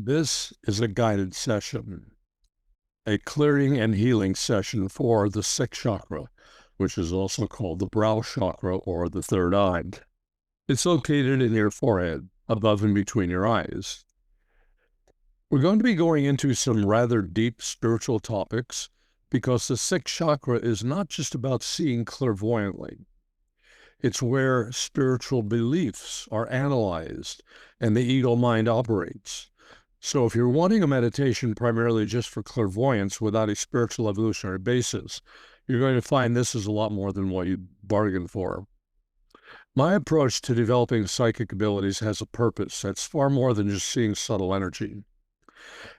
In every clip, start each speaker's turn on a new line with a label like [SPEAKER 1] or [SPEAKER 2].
[SPEAKER 1] This is a guided session, a clearing and healing session for the sixth chakra, which is also called the brow chakra or the third eye. It's located in your forehead, above and between your eyes. We're going to be going into some rather deep spiritual topics because the sixth chakra is not just about seeing clairvoyantly. It's where spiritual beliefs are analyzed and the ego mind operates. So if you're wanting a meditation primarily just for clairvoyance without a spiritual evolutionary basis, you're going to find this is a lot more than what you bargained for. My approach to developing psychic abilities has a purpose that's far more than just seeing subtle energy.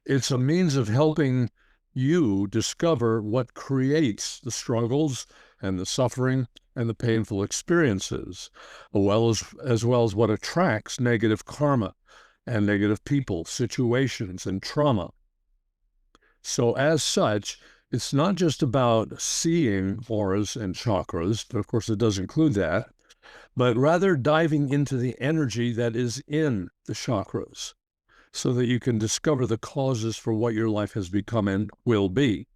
[SPEAKER 1] It's a means of helping you discover what creates the struggles and the suffering and the painful experiences, as well as what attracts negative karma and negative people, situations, and trauma. So as such, it's not just about seeing auras and chakras, but of course it does include that, but rather diving into the energy that is in the chakras so that you can discover the causes for what your life has become and will be.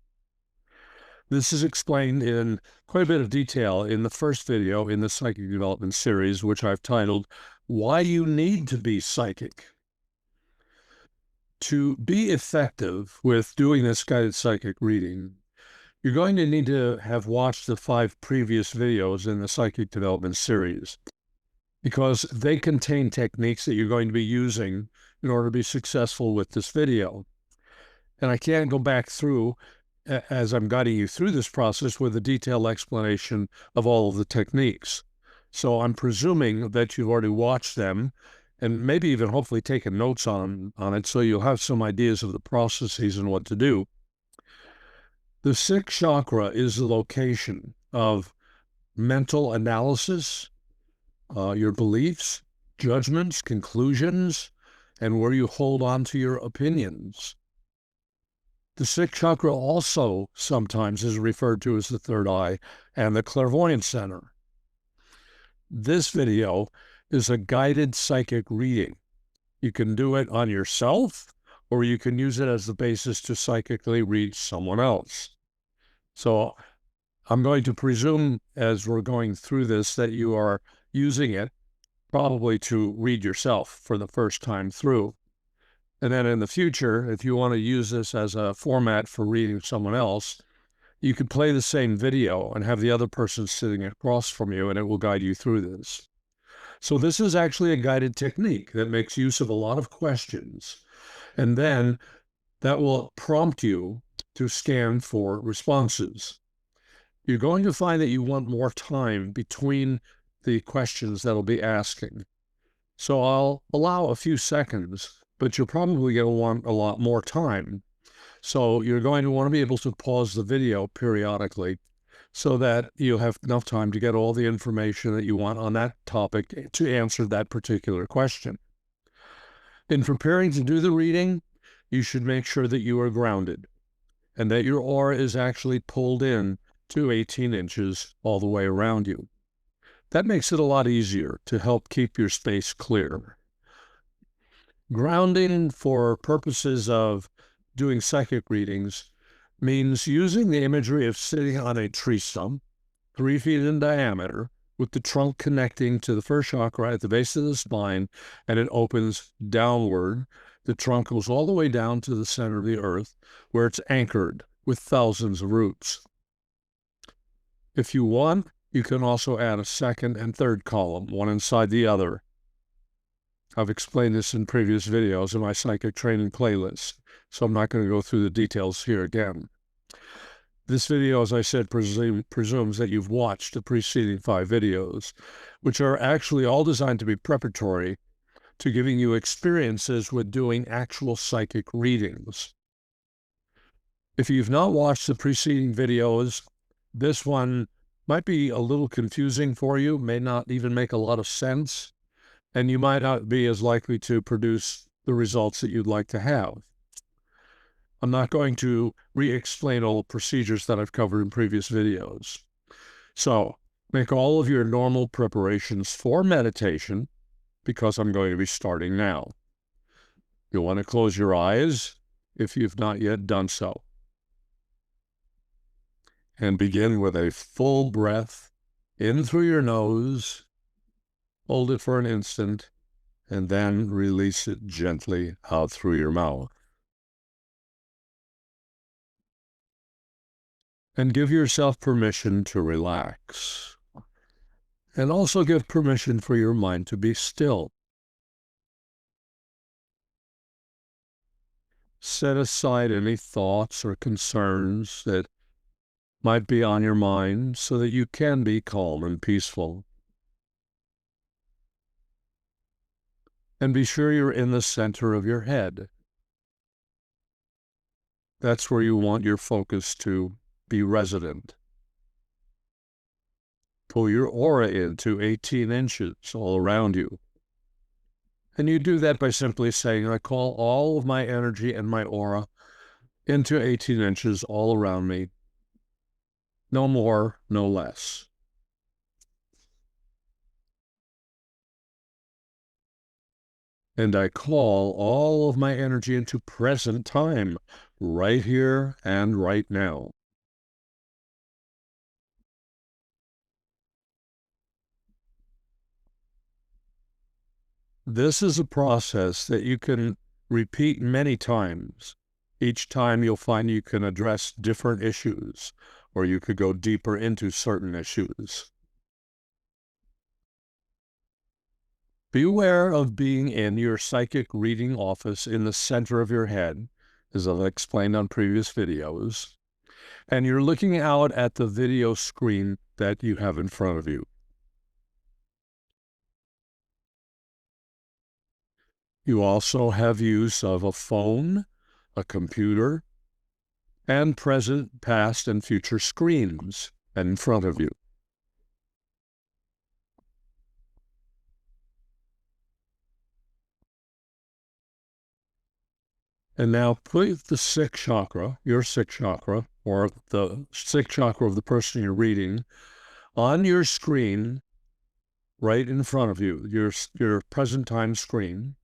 [SPEAKER 1] This is explained in quite a bit of detail in the first video in the Psychic Development series, which I've titled, Why You Need to Be Psychic. To be effective with doing this guided psychic reading, you're going to need to have watched the 5 previous videos in the Psychic Development series because they contain techniques that you're going to be using in order to be successful with this video. And I can't go back through as I'm guiding you through this process with a detailed explanation of all of the techniques. So I'm presuming that you've already watched them and maybe even hopefully taken notes on it so you'll have some ideas of the processes and what to do. The sixth chakra is the location of mental analysis, your beliefs, judgments, conclusions, and where you hold on to your opinions. The sixth chakra also sometimes is referred to as the third eye and the clairvoyant center. This video is a guided psychic reading. You can do it on yourself, or you can use it as the basis to psychically read someone else. So I'm going to presume as we're going through this that you are using it probably to read yourself for the first time through. And then in the future, if you want to use this as a format for reading someone else, you could play the same video and have the other person sitting across from you, and it will guide you through this. So this is actually a guided technique that makes use of a lot of questions. And then that will prompt you to scan for responses. You're going to find that you want more time between the questions that'll be asking. So I'll allow a few seconds, but you're probably going to want a lot more time. So you're going to want to be able to pause the video periodically so that you have enough time to get all the information that you want on that topic to answer that particular question. In preparing to do the reading, you should make sure that you are grounded and that your aura is actually pulled in to 18 inches all the way around you. That makes it a lot easier to help keep your space clear. Grounding for purposes of doing psychic readings means using the imagery of sitting on a tree stump, 3 feet in diameter, with the trunk connecting to the first chakra at the base of the spine, and it opens downward. The trunk goes all the way down to the center of the earth, where it's anchored with thousands of roots. If you want, you can also add a second and third column, one inside the other. I've explained this in previous videos in my psychic training playlist, so I'm not going to go through the details here again. This video, as I said, presumes that you've watched the preceding 5 videos, which are actually all designed to be preparatory to giving you experiences with doing actual psychic readings. If you've not watched the preceding videos, this one might be a little confusing for you, may not even make a lot of sense, and you might not be as likely to produce the results that you'd like to have. I'm not going to re-explain all the procedures that I've covered in previous videos. So make all of your normal preparations for meditation, because I'm going to be starting now. You'll want to close your eyes if you've not yet done so. And begin with a full breath in through your nose. Hold it for an instant, and then release it gently out through your mouth. And give yourself permission to relax. And also give permission for your mind to be still. Set aside any thoughts or concerns that might be on your mind so that you can be calm and peaceful. And be sure you're in the center of your head. That's where you want your focus to be resident. Pull your aura into 18 inches all around you. And you do that by simply saying, I call all of my energy and my aura into 18 inches all around me. No more, no less. And I call all of my energy into present time, right here and right now. This is a process that you can repeat many times. Each time you'll find you can address different issues, or you could go deeper into certain issues. Beware of being in your psychic reading office in the center of your head, as I've explained on previous videos, and you're looking out at the video screen that you have in front of you. You also have use of a phone, a computer, and present, past, and future screens in front of you. And now put the sixth chakra, your sixth chakra, or the sixth chakra of the person you're reading, on your screen right in front of you, your present time screen,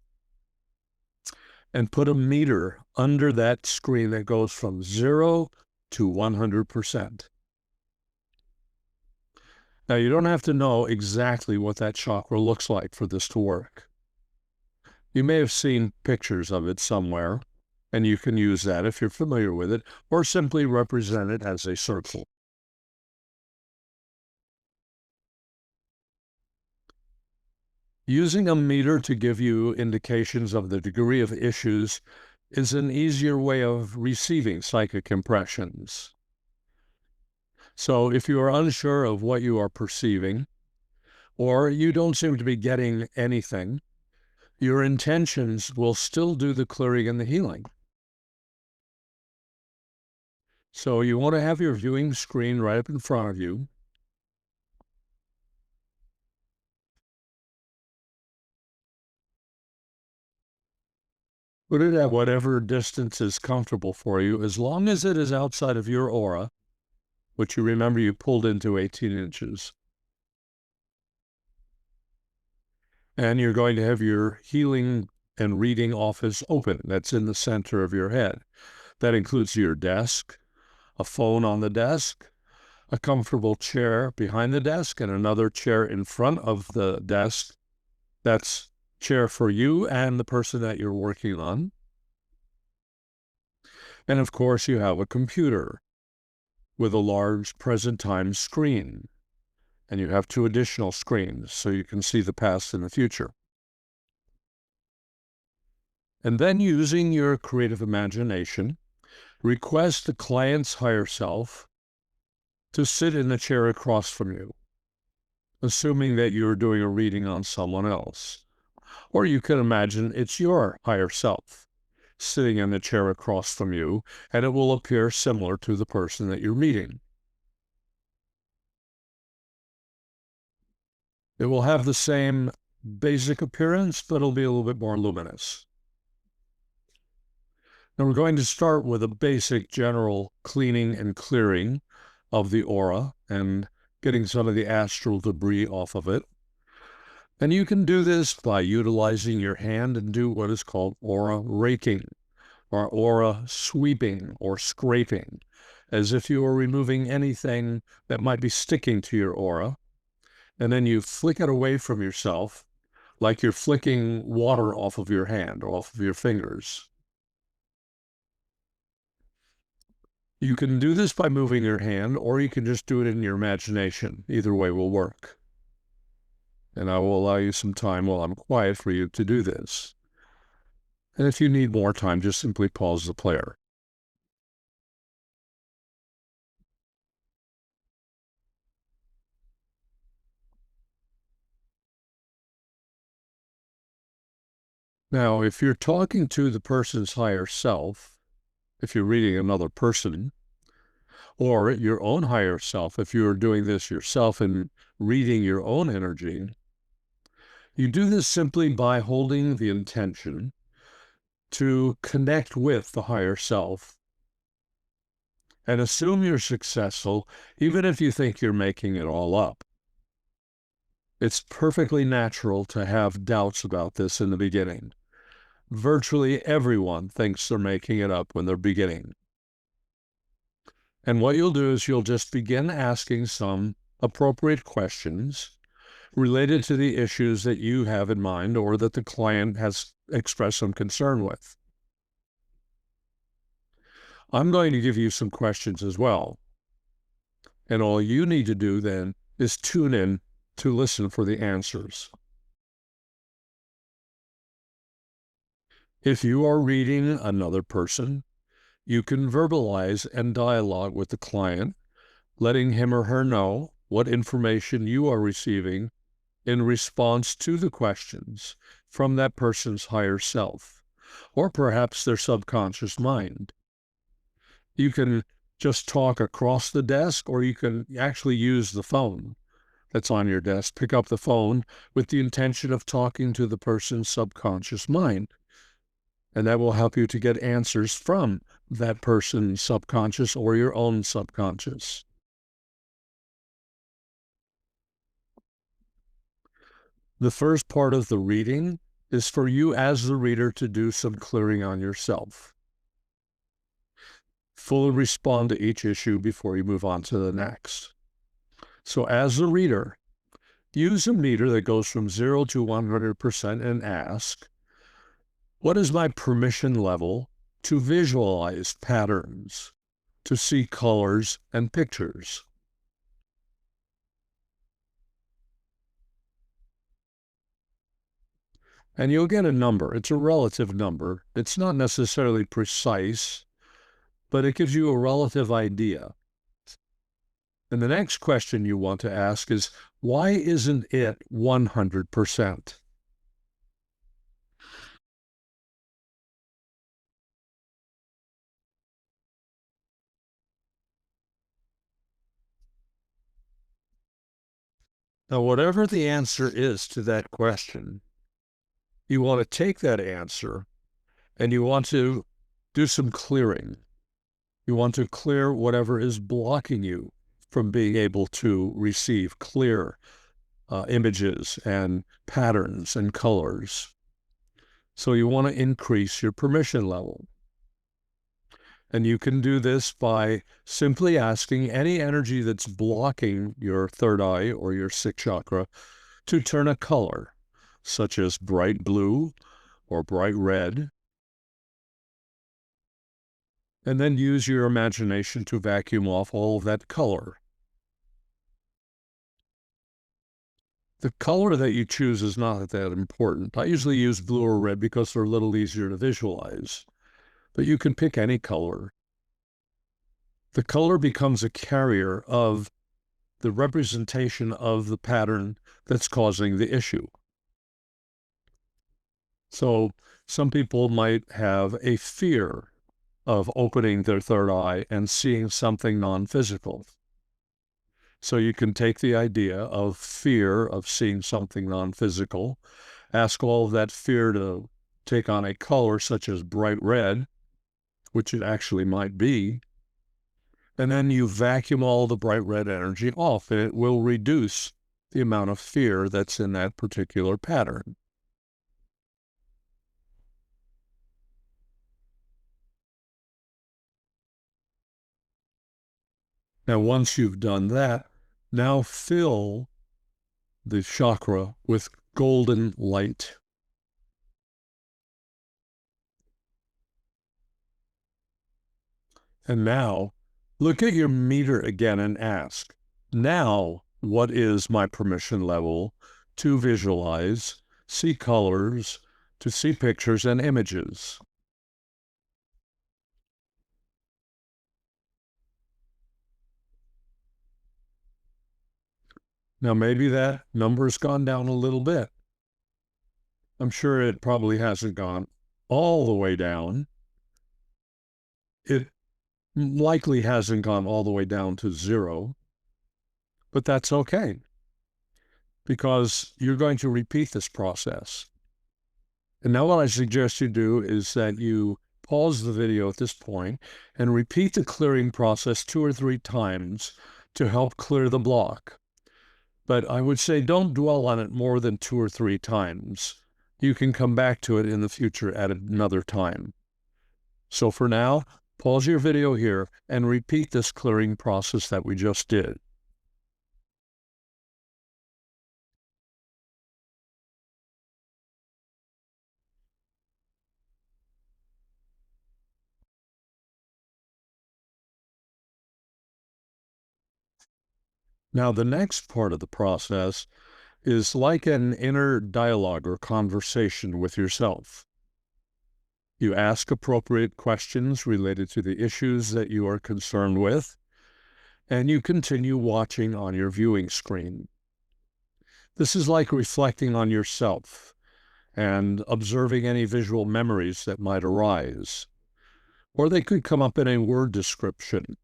[SPEAKER 1] and put a meter under that screen that goes from 0 to 100%. Now, you don't have to know exactly what that chakra looks like for this to work. You may have seen pictures of it somewhere, and you can use that if you're familiar with it, or simply represent it as a circle. Using a meter to give you indications of the degree of issues is an easier way of receiving psychic impressions. So if you are unsure of what you are perceiving, or you don't seem to be getting anything, your intentions will still do the clearing and the healing. So you want to have your viewing screen right up in front of you. Put it at whatever distance is comfortable for you, as long as it is outside of your aura, which you remember you pulled into 18 inches. And you're going to have your healing and reading office open. That's in the center of your head. That includes your desk, a phone on the desk, a comfortable chair behind the desk, and another chair in front of the desk. That's chair for you and the person that you're working on. And of course, you have a computer with a large present time screen. And you have 2 additional screens so you can see the past and the future. And then, using your creative imagination, request the client's higher self to sit in the chair across from you, assuming that you're doing a reading on someone else. Or you can imagine it's your higher self sitting in the chair across from you, and it will appear similar to the person that you're meeting. It will have the same basic appearance, but it'll be a little bit more luminous. Now we're going to start with a basic general cleaning and clearing of the aura and getting some of the astral debris off of it. And you can do this by utilizing your hand and do what is called aura raking or aura sweeping or scraping, as if you were removing anything that might be sticking to your aura. And then you flick it away from yourself like you're flicking water off of your hand, off of your fingers. You can do this by moving your hand, or you can just do it in your imagination. Either way will work. And I will allow you some time while I'm quiet for you to do this. And if you need more time, just simply pause the player. Now, if you're talking to the person's higher self, if you're reading another person, or your own higher self, if you're doing this yourself and reading your own energy, you do this simply by holding the intention to connect with the higher self and assume you're successful, even if you think you're making it all up. It's perfectly natural to have doubts about this in the beginning. Virtually everyone thinks they're making it up when they're beginning. And what you'll do is you'll just begin asking some appropriate questions related to the issues that you have in mind or that the client has expressed some concern with. I'm going to give you some questions as well. And all you need to do then is tune in to listen for the answers. If you are reading another person, you can verbalize and dialogue with the client, letting him or her know what information you are receiving in response to the questions from that person's higher self, or perhaps their subconscious mind. You can just talk across the desk, or you can actually use the phone that's on your desk. Pick up the phone with the intention of talking to the person's subconscious mind. And that will help you to get answers from that person's subconscious or your own subconscious. The first part of the reading is for you as the reader to do some clearing on yourself. Fully respond to each issue before you move on to the next. So as the reader, use a meter that goes from 0 to 100% and ask, what is my permission level to visualize patterns, to see colors and pictures? And you'll get a number. It's a relative number. It's not necessarily precise, but it gives you a relative idea. And the next question you want to ask is, why isn't it 100%? Now, whatever the answer is to that question, you want to take that answer and you want to do some clearing. You want to clear whatever is blocking you from being able to receive clear images and patterns and colors. So you want to increase your permission level. And you can do this by simply asking any energy that's blocking your third eye or your sixth chakra to turn a color, such as bright blue or bright red, and then use your imagination to vacuum off all of that color. The color that you choose is not that important. I usually use blue or red because they're a little easier to visualize, but you can pick any color. The color becomes a carrier of the representation of the pattern that's causing the issue. So some people might have a fear of opening their third eye and seeing something non-physical. So you can take the idea of fear of seeing something non-physical, ask all of that fear to take on a color such as bright red, which it actually might be, and then you vacuum all the bright red energy off, and it will reduce the amount of fear that's in that particular pattern. Now, once you've done that, now fill the chakra with golden light. And now look at your meter again and ask, now what is my permission level to visualize, see colors, to see pictures and images? Now maybe that number's gone down a little bit. I'm sure it probably hasn't gone all the way down. It likely hasn't gone all the way down to zero, but that's okay because you're going to repeat this process. And now what I suggest you do is that you pause the video at this point and repeat the clearing process 2 or 3 times to help clear the block. But I would say don't dwell on it more than 2 or 3 times. You can come back to it in the future at another time. So for now, pause your video here and repeat this clearing process that we just did. Now, the next part of the process is like an inner dialogue or conversation with yourself. You ask appropriate questions related to the issues that you are concerned with, and you continue watching on your viewing screen. This is like reflecting on yourself and observing any visual memories that might arise, or they could come up in a word description.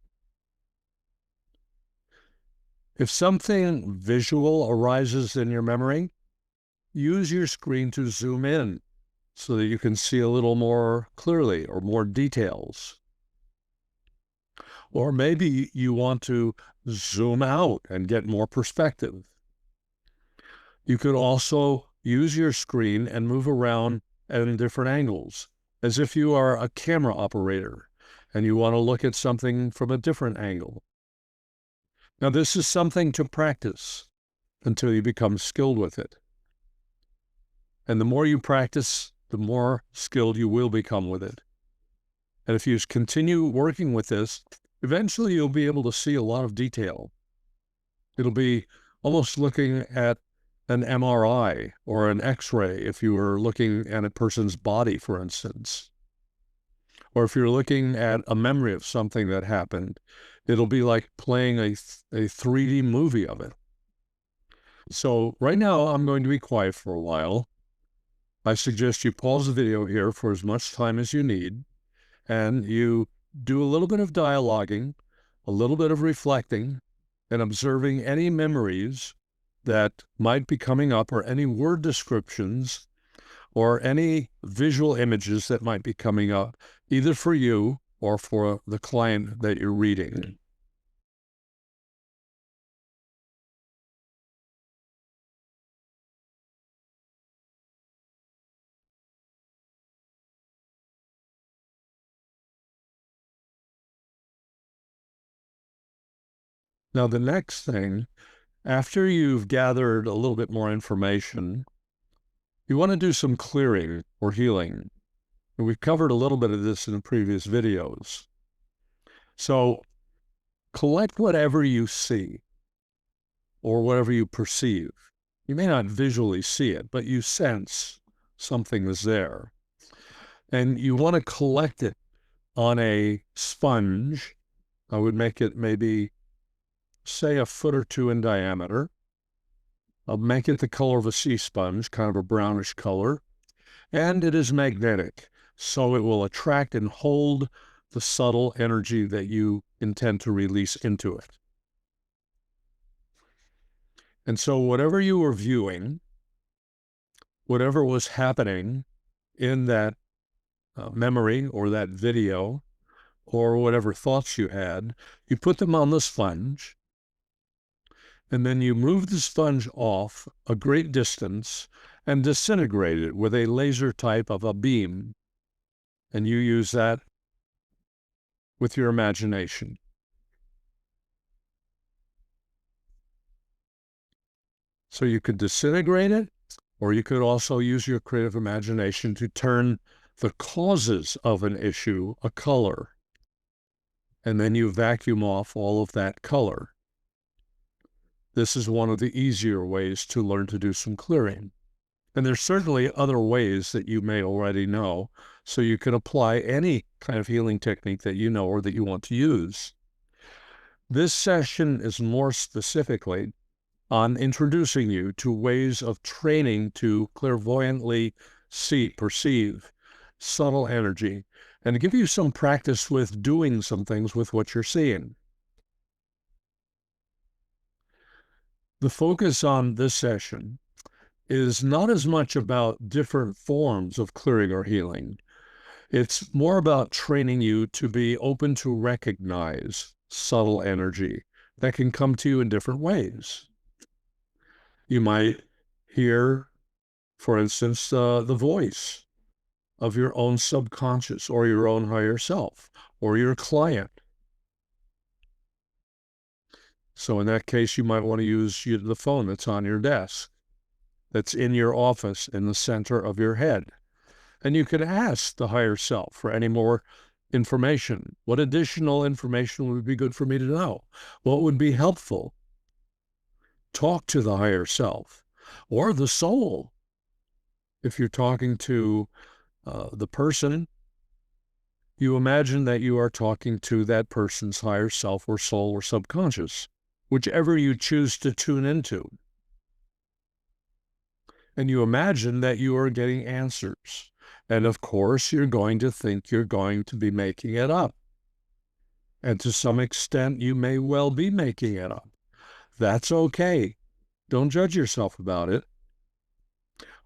[SPEAKER 1] If something visual arises in your memory, use your screen to zoom in so that you can see a little more clearly or more details. Or maybe you want to zoom out and get more perspective. You could also use your screen and move around at different angles, as if you are a camera operator and you want to look at something from a different angle. Now, this is something to practice until you become skilled with it. And the more you practice, the more skilled you will become with it. And if you continue working with this, eventually you'll be able to see a lot of detail. It'll be almost looking at an MRI or an X-ray if you were looking at a person's body, for instance. Or if you're looking at a memory of something that happened, it'll be like playing a 3D movie of it. So right now I'm going to be quiet for a while. I suggest you pause the video here for as much time as you need, and you do a little bit of dialoguing, a little bit of reflecting, and observing any memories that might be coming up or any word descriptions or any visual images that might be coming up, either for you or for the client that you're reading. Now, the next thing, after you've gathered a little bit more information, you want to do some clearing or healing. And we've covered a little bit of this in the previous videos. So collect whatever you see or whatever you perceive. You may not visually see it, but you sense something is there. And you want to collect it on a sponge. I would make it maybe, say, 1 foot or 2 in diameter. I'll make it the color of a sea sponge, kind of a brownish color. And it is magnetic, so it will attract and hold the subtle energy that you intend to release into it. And so whatever you were viewing, whatever was happening in that memory or that video, or whatever thoughts you had, you put them on the sponge, and then you move the sponge off a great distance and disintegrate it with a laser type of a beam. And you use that with your imagination. So you could disintegrate it, or you could also use your creative imagination to turn the causes of an issue a color. And then you vacuum off all of that color. This is one of the easier ways to learn to do some clearing. And there's certainly other ways that you may already know, so you can apply any kind of healing technique that you know or that you want to use. This session is more specifically on introducing you to ways of training to clairvoyantly perceive subtle energy, and to give you some practice with doing some things with what you're seeing. The focus on this session is not as much about different forms of clearing or healing. It's more about training you to be open to recognize subtle energy that can come to you in different ways. You might hear, for instance, the voice of your own subconscious or your own higher self or your client. So in that case, you might want to use the phone that's on your desk, that's in your office in the center of your head. And you could ask the higher self for any more information. What additional information would be good for me to know? What would be helpful? Talk to the higher self or the soul. If you're talking to the person, you imagine that you are talking to that person's higher self or soul or subconscious, whichever you choose to tune into. And you imagine that you are getting answers. And of course, you're going to think you're going to be making it up. And to some extent, you may well be making it up. That's okay. Don't judge yourself about it.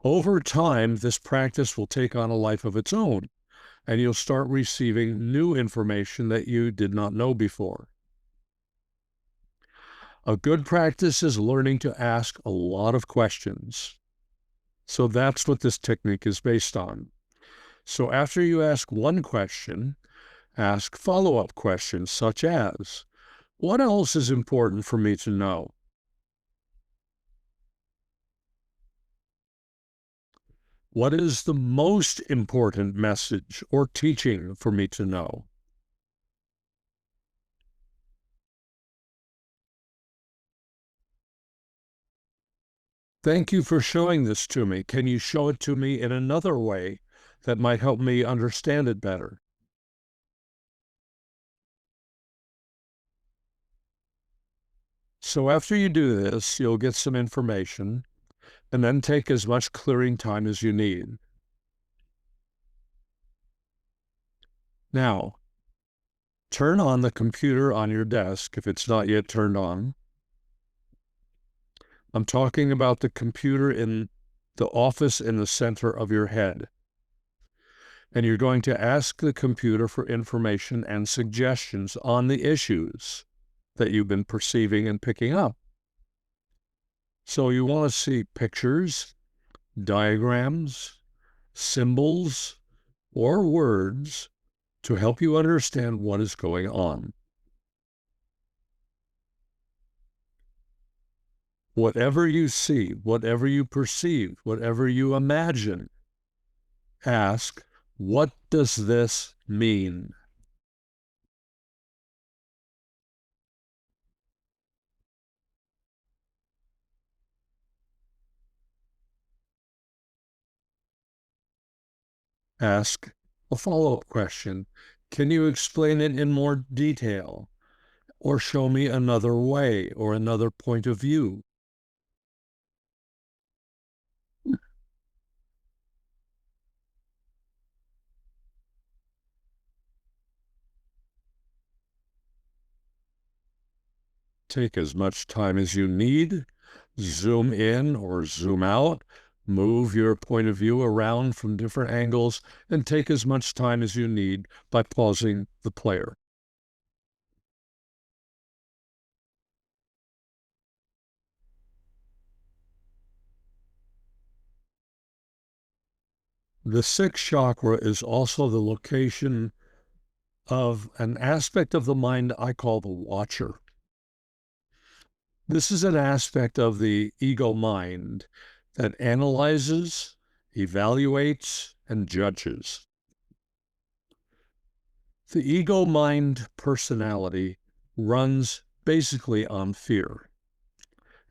[SPEAKER 1] Over time, this practice will take on a life of its own, and you'll start receiving new information that you did not know before. A good practice is learning to ask a lot of questions. So that's what this technique is based on. So after you ask one question, ask follow-up questions such as, what else is important for me to know? What is the most important message or teaching for me to know? Thank you for showing this to me. Can you show it to me in another way that might help me understand it better? So after you do this, you'll get some information and then take as much clearing time as you need. Now, turn on the computer on your desk if it's not yet turned on. I'm talking about the computer in the office in the center of your head. And you're going to ask the computer for information and suggestions on the issues that you've been perceiving and picking up. So you want to see pictures, diagrams, symbols, or words to help you understand what is going on. Whatever you see, whatever you perceive, whatever you imagine, ask, what does this mean? Ask a follow-up question. Can you explain it in more detail? Or show me another way or another point of view? Take as much time as you need. Zoom in or zoom out. Move your point of view around from different angles, and take as much time as you need by pausing the player. The sixth chakra is also the location of an aspect of the mind I call the watcher. This is an aspect of the ego mind that analyzes, evaluates, and judges. The ego mind personality runs basically on fear,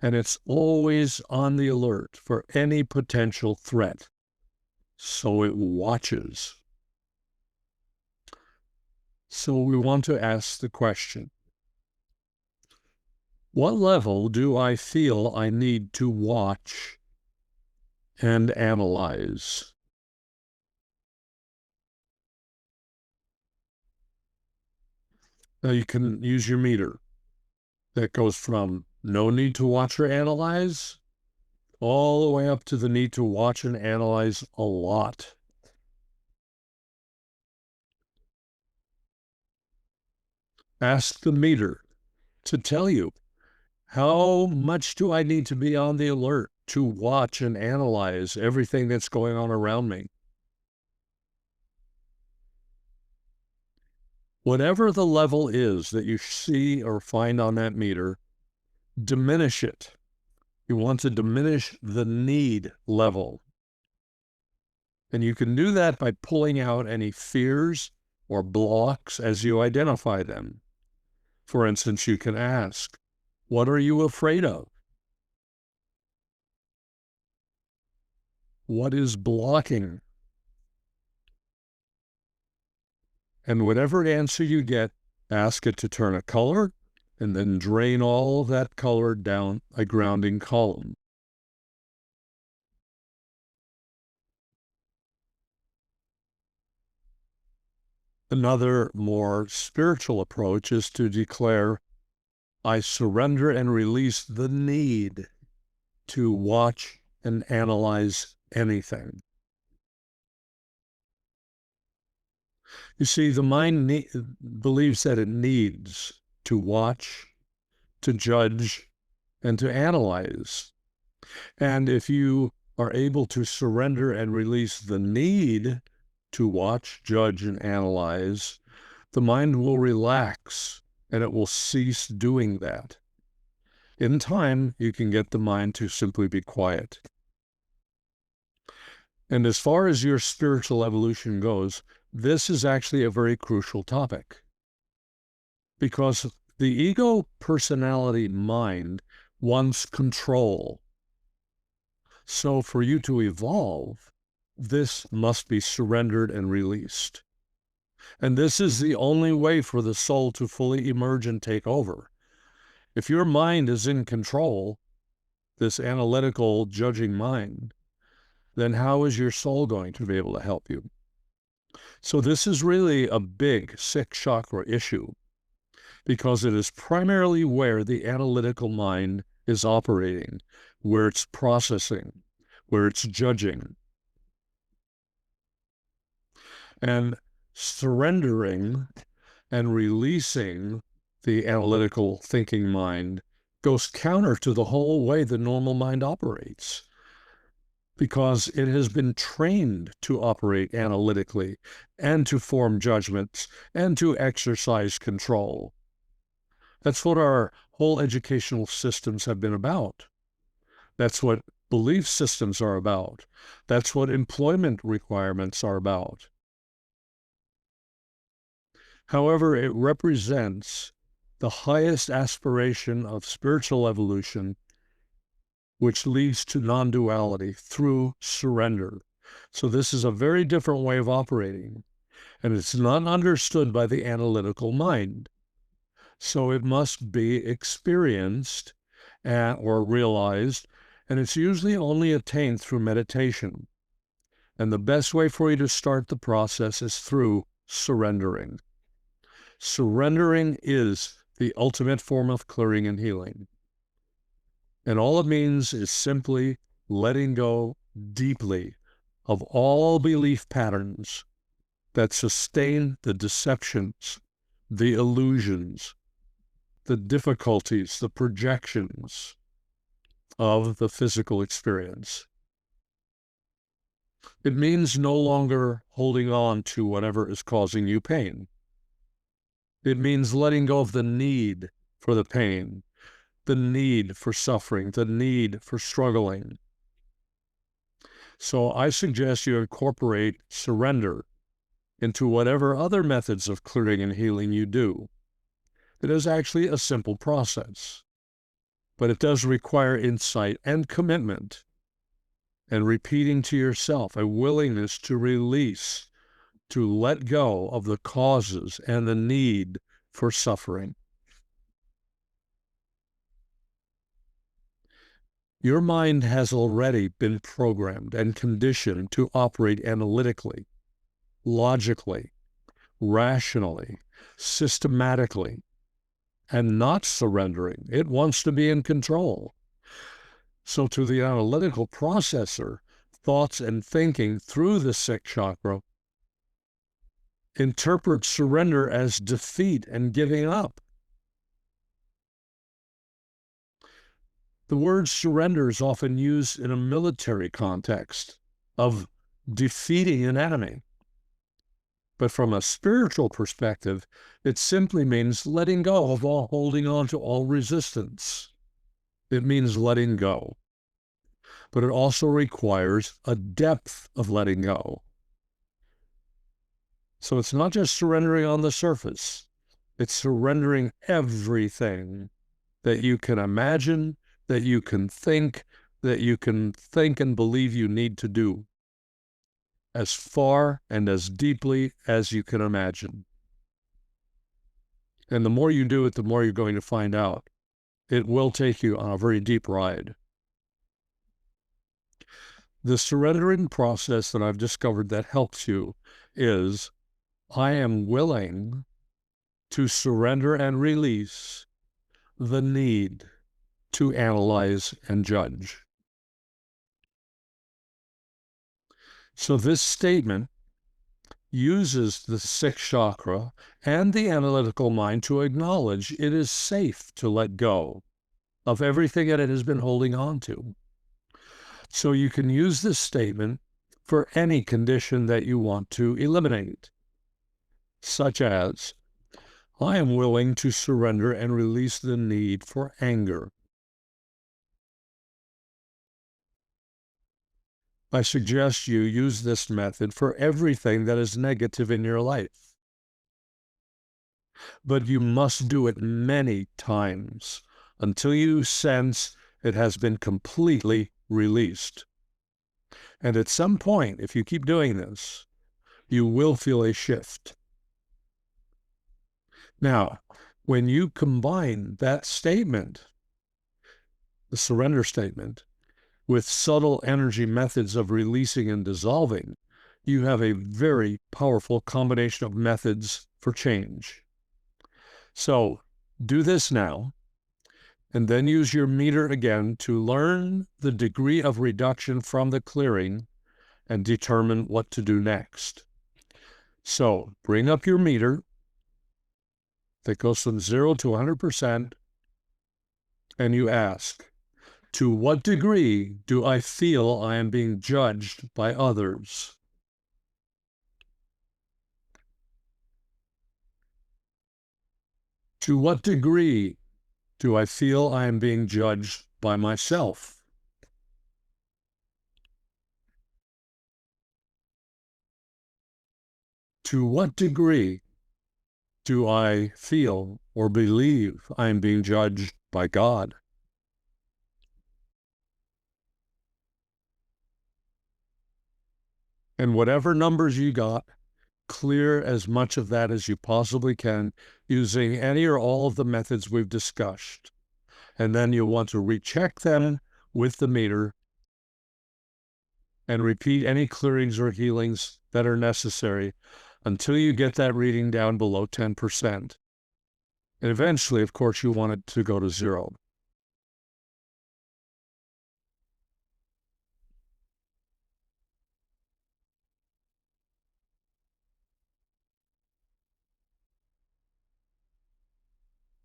[SPEAKER 1] and it's always on the alert for any potential threat. So it watches. So we want to ask the question, what level do I feel I need to watch and analyze? Now you can use your meter. That goes from no need to watch or analyze all the way up to the need to watch and analyze a lot. Ask the meter to tell you, how much do I need to be on the alert to watch and analyze everything that's going on around me? Whatever the level is that you see or find on that meter, diminish it. You want to diminish the need level. And you can do that by pulling out any fears or blocks as you identify them. For instance, you can ask, what are you afraid of? What is blocking? And whatever answer you get, ask it to turn a color and then drain all that color down a grounding column. Another more spiritual approach is to declare, I surrender and release the need to watch and analyze anything. You see, the mind believes that it needs to watch, to judge, and to analyze. And if you are able to surrender and release the need to watch, judge, and analyze, the mind will relax and it will cease doing that. In time, you can get the mind to simply be quiet. And as far as your spiritual evolution goes, this is actually a very crucial topic. Because the ego personality mind wants control. So for you to evolve, this must be surrendered and released. And this is the only way for the soul to fully emerge and take over. If your mind is in control, this analytical, judging mind, then how is your soul going to be able to help you? So this is really a big sixth chakra issue because it is primarily where the analytical mind is operating, where it's processing, where it's judging. And surrendering and releasing the analytical thinking mind goes counter to the whole way the normal mind operates, because it has been trained to operate analytically and to form judgments and to exercise control. That's what our whole educational systems have been about. That's what belief systems are about. That's what employment requirements are about. However, it represents the highest aspiration of spiritual evolution, which leads to non-duality through surrender. So this is a very different way of operating, and it's not understood by the analytical mind. So it must be experienced or realized, and it's usually only attained through meditation. And the best way for you to start the process is through surrendering. Surrendering is the ultimate form of clearing and healing. And all it means is simply letting go deeply of all belief patterns that sustain the deceptions, the illusions, the difficulties, the projections of the physical experience. It means no longer holding on to whatever is causing you pain. It means letting go of the need for the pain, the need for suffering, the need for struggling. So I suggest you incorporate surrender into whatever other methods of clearing and healing you do. It is actually a simple process, but it does require insight and commitment and repeating to yourself a willingness to release, to let go of the causes and the need for suffering. Your mind has already been programmed and conditioned to operate analytically, logically, rationally, systematically, and not surrendering. It wants to be in control. So to the analytical processor, thoughts and thinking through the sixth chakra interpret surrender as defeat and giving up. The word surrender is often used in a military context of defeating an enemy. But from a spiritual perspective, it simply means letting go of all holding on to all resistance. It means letting go. But it also requires a depth of letting go. So it's not just surrendering on the surface. It's surrendering everything that you can imagine, that you can think and believe you need to do, as far and as deeply as you can imagine. And the more you do it, the more you're going to find out. It will take you on a very deep ride. The surrendering process that I've discovered that helps you is, I am willing to surrender and release the need to analyze and judge. So this statement uses the sixth chakra and the analytical mind to acknowledge it is safe to let go of everything that it has been holding on to. So you can use this statement for any condition that you want to eliminate, such as, I am willing to surrender and release the need for anger. I suggest you use this method for everything that is negative in your life. But you must do it many times until you sense it has been completely released. And at some point, if you keep doing this, you will feel a shift. Now, when you combine that statement, the surrender statement, with subtle energy methods of releasing and dissolving, you have a very powerful combination of methods for change. So do this now, and then use your meter again to learn the degree of reduction from the clearing and determine what to do next. So bring up your meter that goes from 0 to 100%, and you ask, to what degree do I feel I am being judged by others? To what degree do I feel I am being judged by myself? To what degree do I feel or believe I am being judged by God? And whatever numbers you got, clear as much of that as you possibly can using any or all of the methods we've discussed. And then you'll want to recheck them with the meter and repeat any clearings or healings that are necessary until you get that reading down below 10%. And eventually, of course, you want it to go to 0.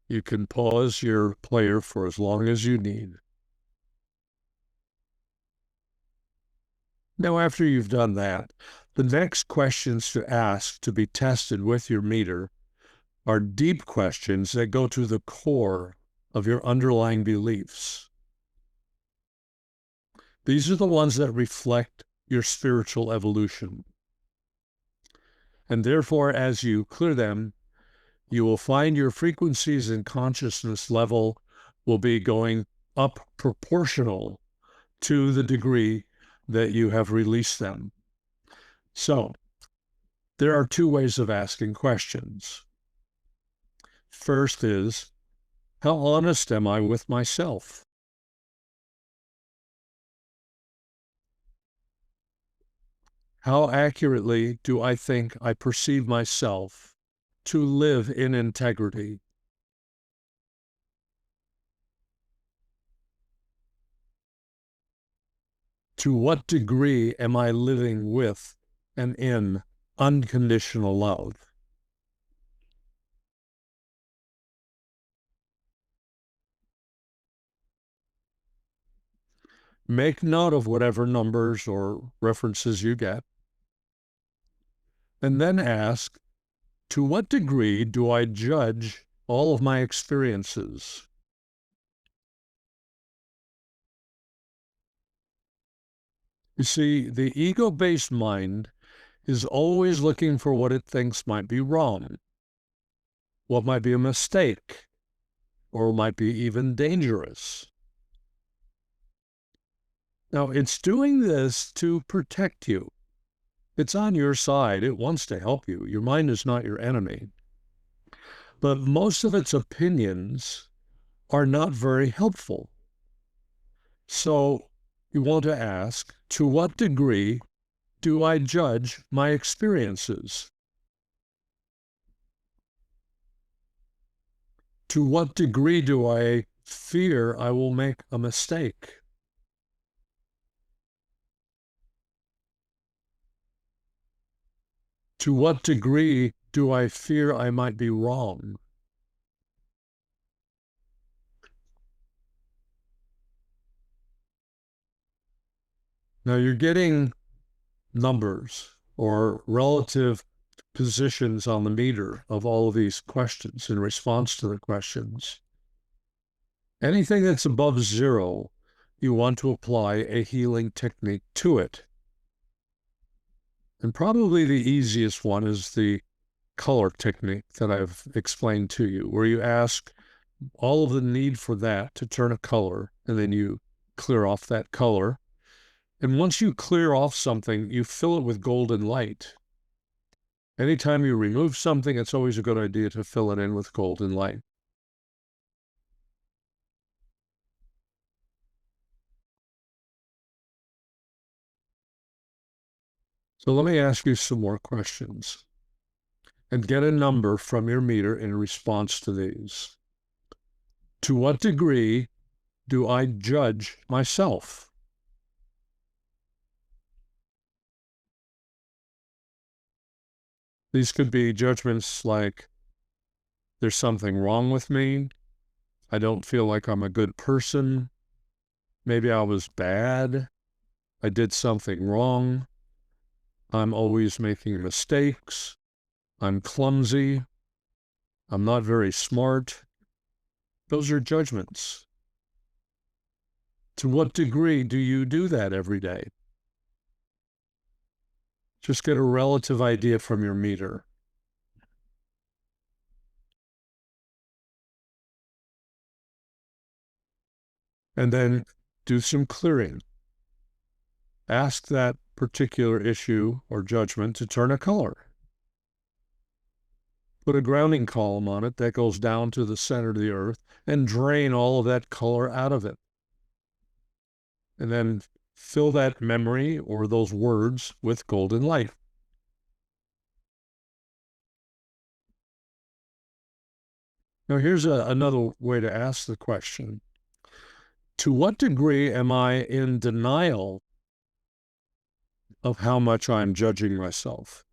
[SPEAKER 1] You can pause your player for as long as you need. Now, after you've done that, the next questions to ask to be tested with your meter are deep questions that go to the core of your underlying beliefs. These are the ones that reflect your spiritual evolution. And therefore, as you clear them, you will find your frequencies and consciousness level will be going up proportional to the degree that you have released them. So, there are two ways of asking questions. First is, how honest am I with myself? How accurately do I think I perceive myself to live in integrity? To what degree am I living with and in unconditional love? Make note of whatever numbers or references you get, and then ask, to what degree do I judge all of my experiences? You see, the ego-based mind is always looking for what it thinks might be wrong, what might be a mistake, or might be even dangerous. Now, it's doing this to protect you. It's on your side. It wants to help you. Your mind is not your enemy. But most of its opinions are not very helpful. So you want to ask, to what degree do I judge my experiences? To what degree do I fear I will make a mistake? To what degree do I fear I might be wrong? Now you're getting numbers or relative positions on the meter of all of these questions in response to the questions. Anything that's above zero, you want to apply a healing technique to it. And probably the easiest one is the color technique that I've explained to you, where you ask all of the need for that to turn a color, and then you clear off that color. And once you clear off something, you fill it with golden light. Anytime you remove something, it's always a good idea to fill it in with golden light. So let me ask you some more questions and get a number from your meter in response to these. To what degree do I judge myself? These could be judgments like, there's something wrong with me. I don't feel like I'm a good person. Maybe I was bad. I did something wrong. I'm always making mistakes. I'm clumsy. I'm not very smart. Those are judgments. To what degree do you do that every day? Just get a relative idea from your meter. And then do some clearing. Ask that particular issue or judgment to turn a color. Put a grounding column on it that goes down to the center of the earth and drain all of that color out of it. And then fill that memory or those words with golden light. Now, here's another way to ask the question. To what degree am I in denial of how much I'm judging myself?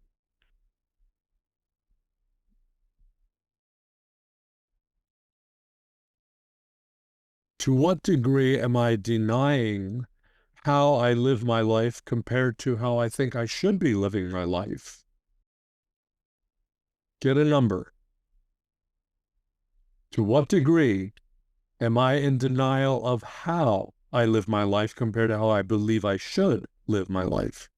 [SPEAKER 1] To what degree am I denying how I live my life compared to how I think I should be living my life. Get a number. To what degree am I in denial of how I live my life compared to how I believe I should live my life?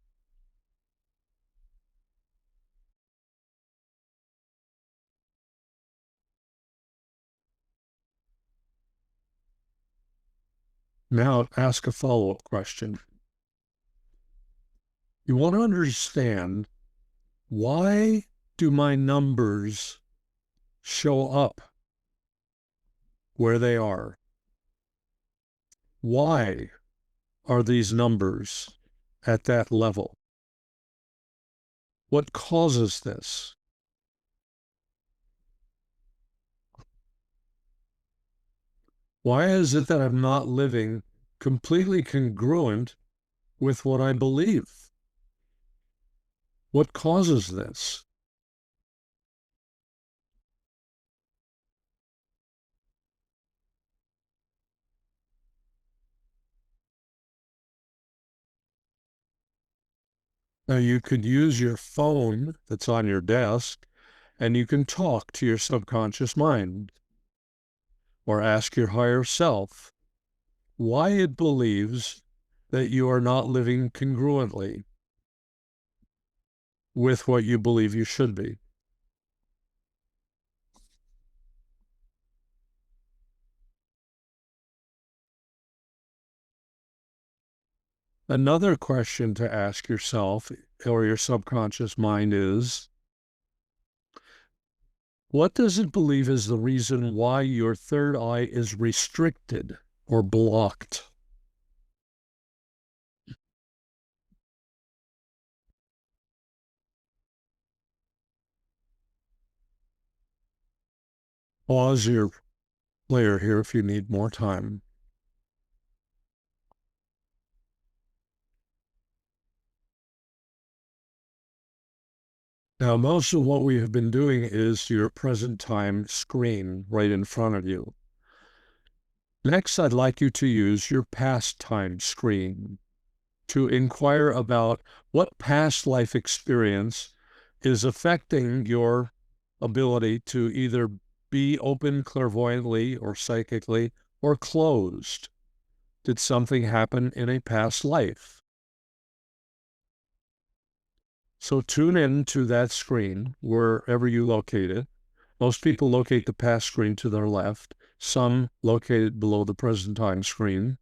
[SPEAKER 1] Now ask a follow-up question. You want to understand, why do my numbers show up where they are? Why are these numbers at that level? What causes this? Why is it that I'm not living completely congruent with what I believe? What causes this? Now, you could use your phone that's on your desk, and you can talk to your subconscious mind or ask your higher self why it believes that you are not living congruently with what you believe you should be. Another question to ask yourself or your subconscious mind is, what does it believe is the reason why your third eye is restricted or blocked? Pause your player here if you need more time. Now, most of what we have been doing is your present time screen right in front of you. Next, I'd like you to use your past time screen to inquire about what past life experience is affecting your ability to either be open clairvoyantly or psychically or closed. Did something happen in a past life? So tune in to that screen wherever you locate it. Most people locate the past screen to their left. Some locate it below the present time screen.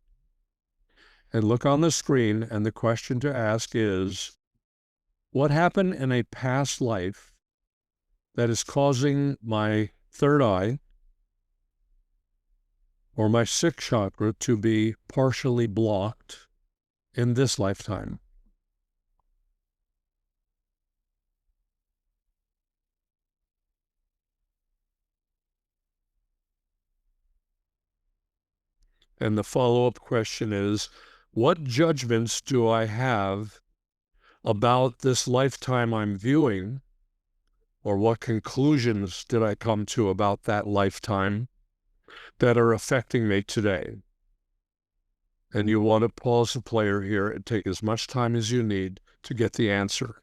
[SPEAKER 1] And look on the screen, and the question to ask is, what happened in a past life that is causing my third eye or my sixth chakra to be partially blocked in this lifetime? And the follow-up question is, what judgments do I have about this lifetime I'm viewing, or what conclusions did I come to about that lifetime that are affecting me today? And you want to pause the player here and take as much time as you need to get the answer.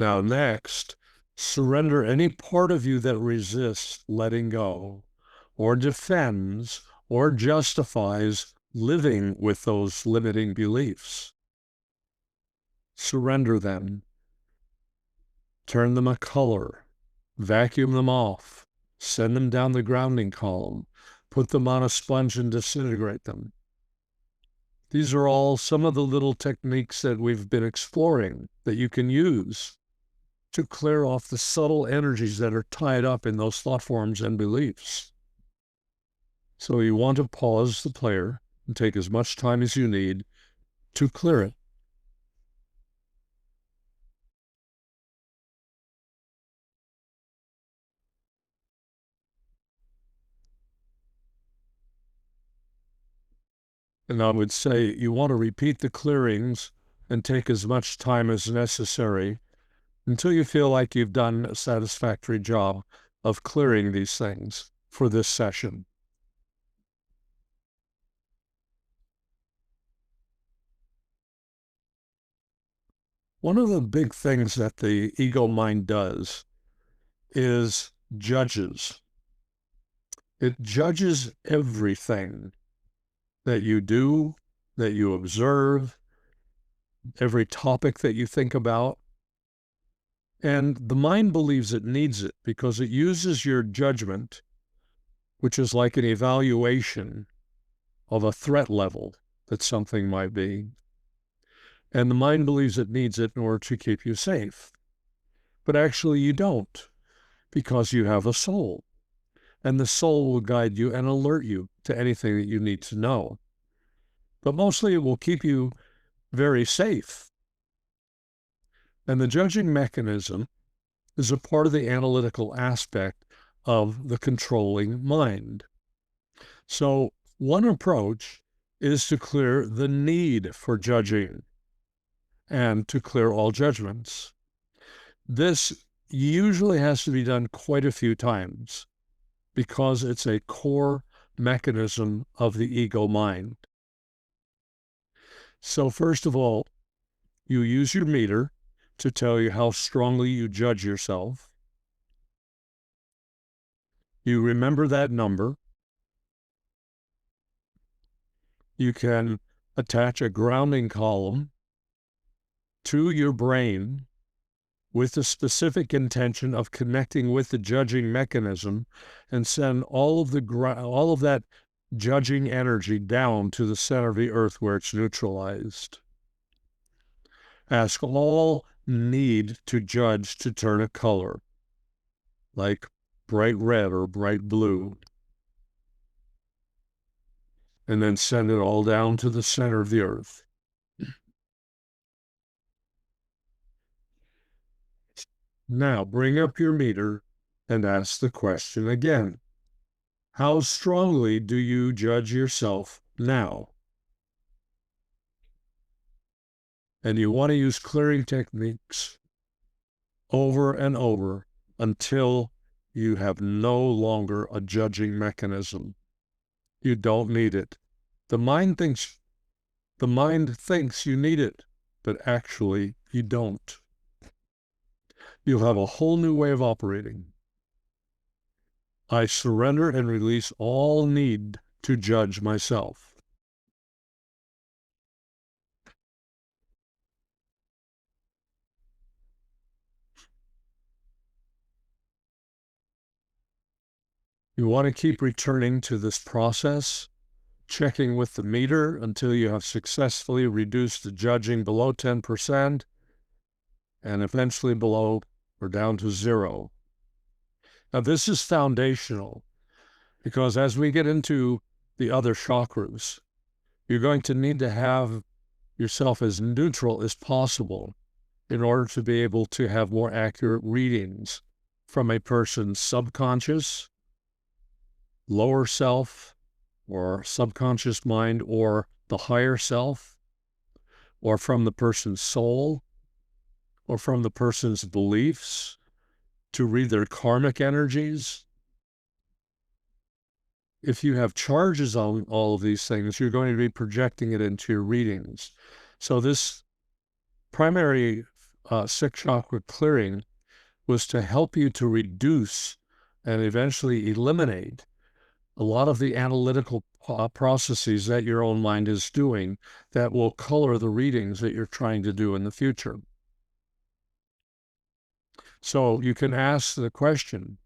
[SPEAKER 1] Now, next, surrender any part of you that resists letting go, or defends, or justifies living with those limiting beliefs. Surrender them. Turn them a color. Vacuum them off. Send them down the grounding column. Put them on a sponge and disintegrate them. These are all some of the little techniques that we've been exploring that you can use to clear off the subtle energies that are tied up in those thought forms and beliefs. So you want to pause the player and take as much time as you need to clear it. And I would say you want to repeat the clearings and take as much time as necessary until you feel like you've done a satisfactory job of clearing these things for this session. One of the big things that the ego mind does is judges. It judges everything that you do, that you observe, every topic that you think about. And the mind believes it needs it because it uses your judgment, which is like an evaluation of a threat level that something might be. And the mind believes it needs it in order to keep you safe. But actually you don't, because you have a soul. And the soul will guide you and alert you to anything that you need to know. But mostly it will keep you very safe. And the judging mechanism is a part of the analytical aspect of the controlling mind. So one approach is to clear the need for judging and to clear all judgments. This usually has to be done quite a few times because it's a core mechanism of the ego mind. So first of all, you use your meter to tell you how strongly you judge yourself. You remember that number. You can attach a grounding column to your brain with the specific intention of connecting with the judging mechanism and send all of that judging energy down to the center of the earth where it's neutralized. Ask all need to judge to turn a color, like bright red or bright blue, and then send it all down to the center of the earth. Now bring up your meter and ask the question again. How strongly do you judge yourself now? And you want to use clearing techniques over and over until you have no longer a judging mechanism. You don't need it. The mind thinks you need it, but actually you don't. You'll have a whole new way of operating. I surrender and release all need to judge myself. You want to keep returning to this process, checking with the meter until you have successfully reduced the judging below 10% and eventually below or down to 0. Now, this is foundational because as we get into the other chakras, you're going to need to have yourself as neutral as possible in order to be able to have more accurate readings from a person's subconscious, lower self, or subconscious mind, or the higher self, or from the person's soul, or from the person's beliefs, to read their karmic energies. If you have charges on all of these things, you're going to be projecting it into your readings. So this primary sixth chakra clearing was to help you to reduce and eventually eliminate a lot of the analytical processes that your own mind is doing that will color the readings that you're trying to do in the future. So you can ask the question,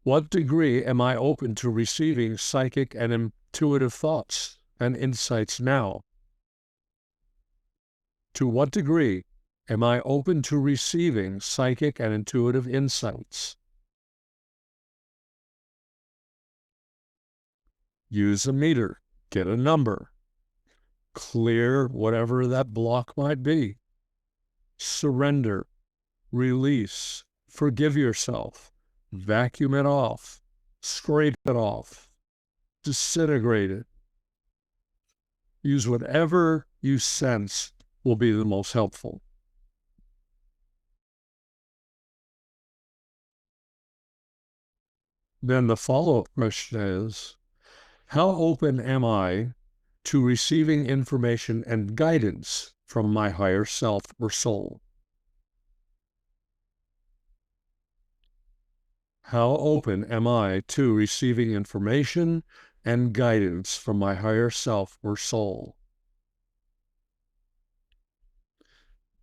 [SPEAKER 1] what degree am I open to receiving psychic and intuitive thoughts and insights now? To what degree am I open to receiving psychic and intuitive insights? Use a meter, get a number, clear whatever that block might be. Surrender, release, forgive yourself, vacuum it off, scrape it off, disintegrate it. Use whatever you sense will be the most helpful. Then the follow-up question is, how open am I to receiving information and guidance from my higher self or soul? How open am I to receiving information and guidance from my higher self or soul?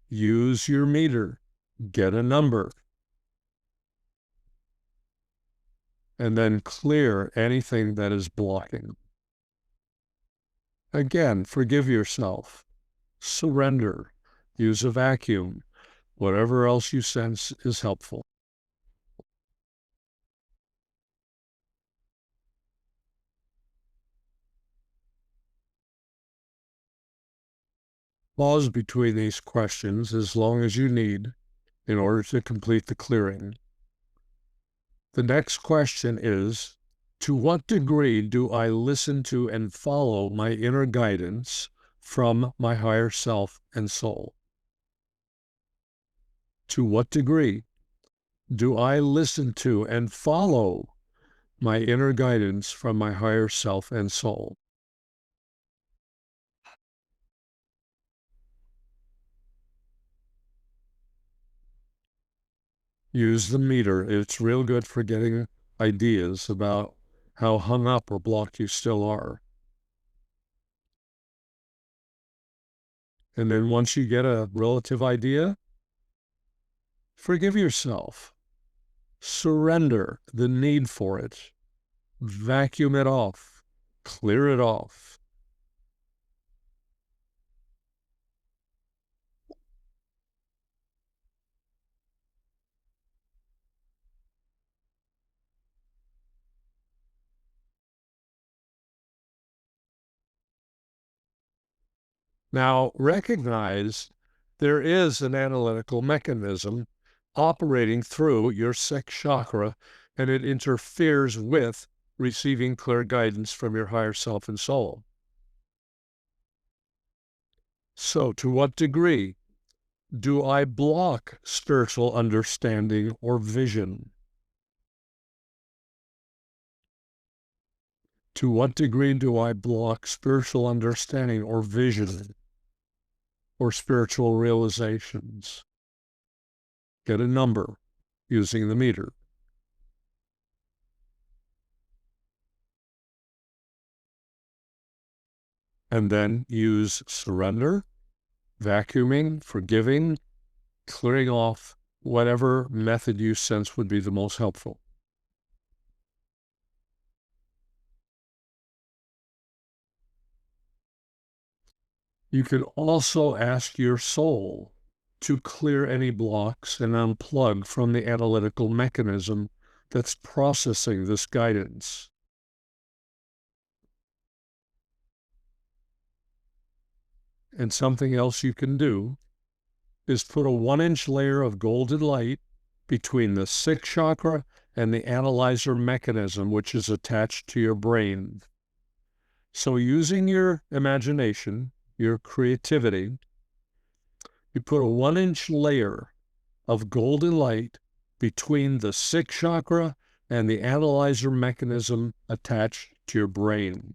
[SPEAKER 1] Use your meter, get a number, and then clear anything that is blocking. Again, forgive yourself, surrender, use a vacuum, whatever else you sense is helpful. Pause between these questions as long as you need in order to complete the clearing. The next question is, to what degree do I listen to and follow my inner guidance from my higher self and soul? To what degree do I listen to and follow my inner guidance from my higher self and soul? Use the meter. It's real good for getting ideas about how hung up or blocked you still are. And then once you get a relative idea, forgive yourself. Surrender the need for it. Vacuum it off. Clear it off. Now, recognize there is an analytical mechanism operating through your sixth chakra, and it interferes with receiving clear guidance from your higher self and soul. So, to what degree do I block spiritual understanding or vision? To what degree do I block spiritual understanding or vision or spiritual realizations? Get a number using the meter. And then use surrender, vacuuming, forgiving, clearing off, whatever method you sense would be the most helpful. You can also ask your soul to clear any blocks and unplug from the analytical mechanism that's processing this guidance. And something else you can do is put a 1-inch layer of golden light between the sixth chakra and the analyzer mechanism, which is attached to your brain. So using your imagination, your creativity, you put a 1-inch layer of golden light between the sixth chakra and the analyzer mechanism attached to your brain.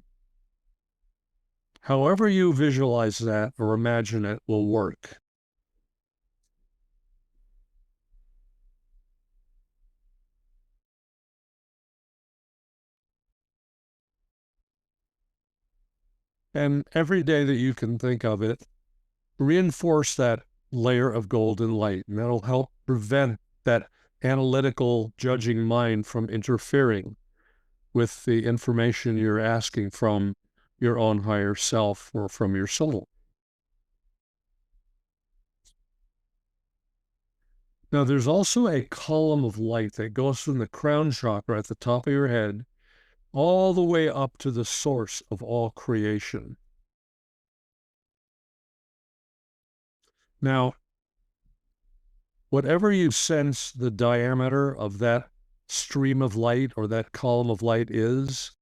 [SPEAKER 1] However you visualize that or imagine it will work. And every day that you can think of it, reinforce that layer of golden light, and that'll help prevent that analytical judging mind from interfering with the information you're asking from your own higher self or from your soul. Now, there's also a column of light that goes from the crown chakra at the top of your head all the way up to the source of all creation. Now, whatever you sense the diameter of that stream of light or that column of light is,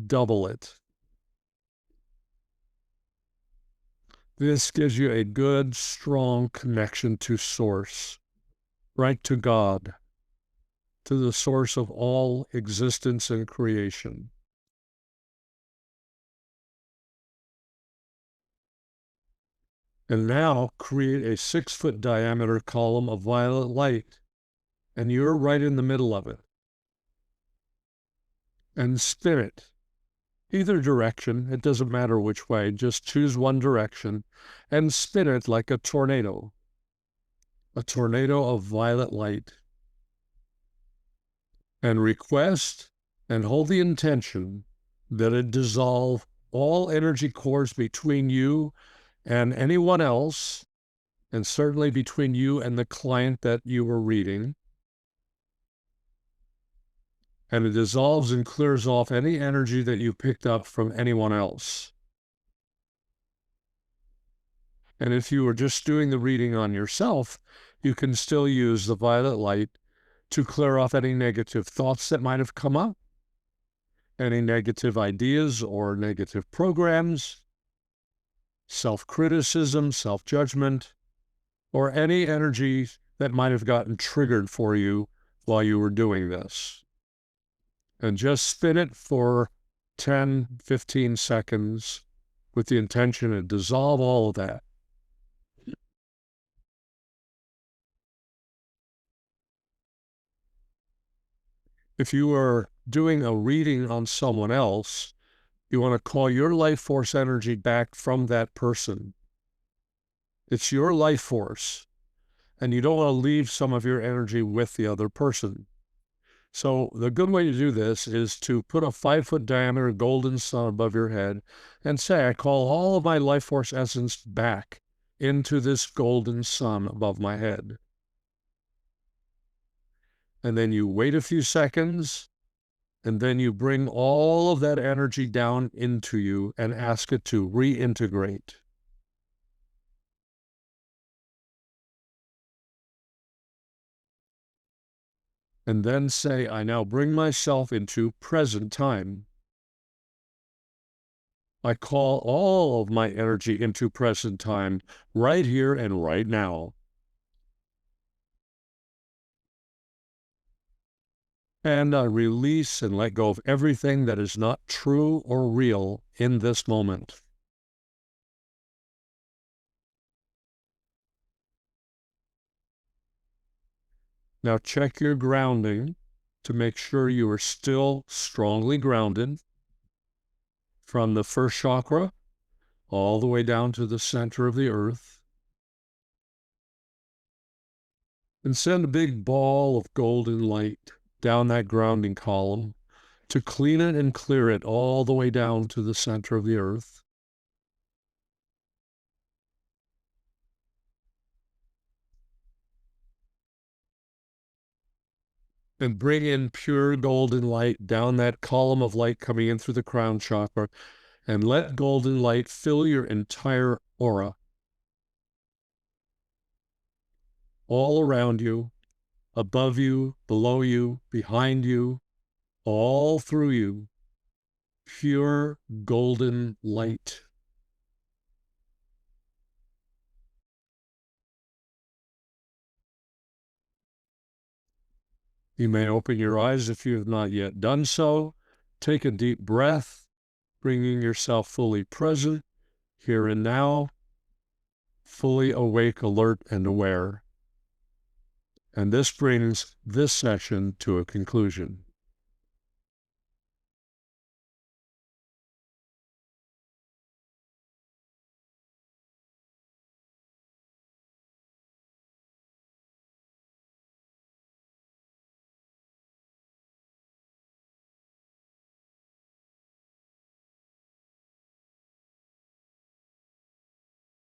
[SPEAKER 1] double it. This gives you a good, strong connection to Source, right to God, to the source of all existence and creation. And now create a 6-foot diameter column of violet light, and you're right in the middle of it. And spin it. Either direction, it doesn't matter which way, just choose one direction and spin it like a tornado of violet light. And request and hold the intention that it dissolve all energy cords between you and anyone else, and certainly between you and the client that you were reading. And it dissolves and clears off any energy that you picked up from anyone else. And if you were just doing the reading on yourself, you can still use the violet light to clear off any negative thoughts that might have come up, any negative ideas or negative programs, self-criticism, self-judgment, or any energy that might have gotten triggered for you while you were doing this. And just spin it for 10, 15 seconds with the intention to dissolve all of that. If you are doing a reading on someone else, you want to call your life force energy back from that person. It's your life force, and you don't want to leave some of your energy with the other person. So the good way to do this is to put a 5-foot diameter golden sun above your head and say, I call all of my life force essence back into this golden sun above my head. And then you wait a few seconds, and then you bring all of that energy down into you and ask it to reintegrate. And then say, I now bring myself into present time. I call all of my energy into present time, right here and right now. And I release and let go of everything that is not true or real in this moment. Now check your grounding to make sure you are still strongly grounded from the first chakra all the way down to the center of the earth. And send a big ball of golden light down that grounding column to clean it and clear it all the way down to the center of the earth. And bring in pure golden light down that column of light coming in through the crown chakra, and let golden light fill your entire aura. All around you, above you, below you, behind you, all through you, pure golden light. You may open your eyes if you have not yet done so. Take a deep breath, bringing yourself fully present, here and now, fully awake, alert, and aware. And this brings this session to a conclusion.